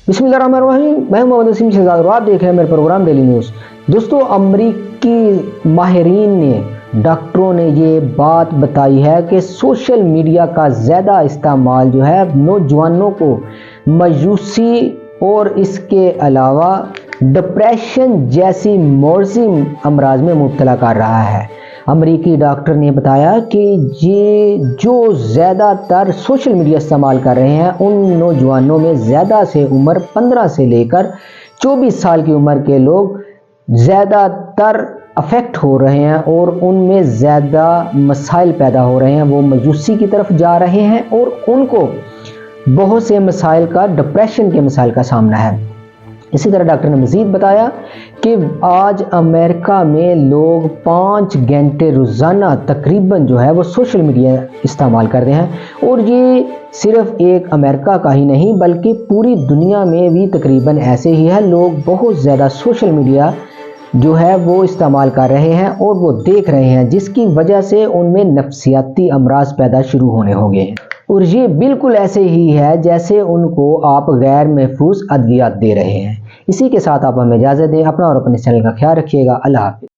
बिस्मिल्लाहिर्रहमानिर्रहीम। मैं मोहम्मद वसीम शहजाद और आप देख रहे हैं मेरे प्रोग्राम डेली न्यूज़। दोस्तों, अमरीकी माहिरीन ने, डॉक्टरों ने ये बात बताई है कि सोशल मीडिया का ज़्यादा इस्तेमाल जो है नौजवानों को मायूसी और इसके अलावा डिप्रेशन जैसी मौज़ी अमराज में मुब्तला कर रहा है। अमरीकी डॉक्टर ने बताया कि ये जो ज़्यादातर सोशल मीडिया इस्तेमाल कर रहे हैं उन नौजवानों में ज़्यादा से उम्र 15 से लेकर 24 साल की उम्र के लोग ज़्यादातर अफेक्ट हो रहे हैं और उनमें ज़्यादा मसाइल पैदा हो रहे हैं। वो मायूसी की तरफ जा रहे हैं और उनको बहुत से मसाइल का, डिप्रेशन के मसाइल का सामना है। इसी तरह डॉक्टर ने मज़ीद बताया कि आज अमेरिका में लोग 5 घंटे रोज़ाना तकरीबन जो है वो सोशल मीडिया इस्तेमाल करते हैं और ये सिर्फ एक अमेरिका का ही नहीं बल्कि पूरी दुनिया में भी तकरीबन ऐसे ही है। लोग बहुत ज़्यादा सोशल मीडिया जो है वो इस्तेमाल कर रहे हैं और वो देख रहे हैं, जिसकी वजह से उनमें नफ्सियाती अमराज पैदा शुरू होने होंगे और ये बिल्कुल ऐसे ही है जैसे उनको आप गैर महफूज अद्वियात दे रहे हैं। इसी के साथ आप हमें इजाज़त दें। अपना और अपने चैनल का ख्याल रखिएगा। अल्लाह हाफ़िज़।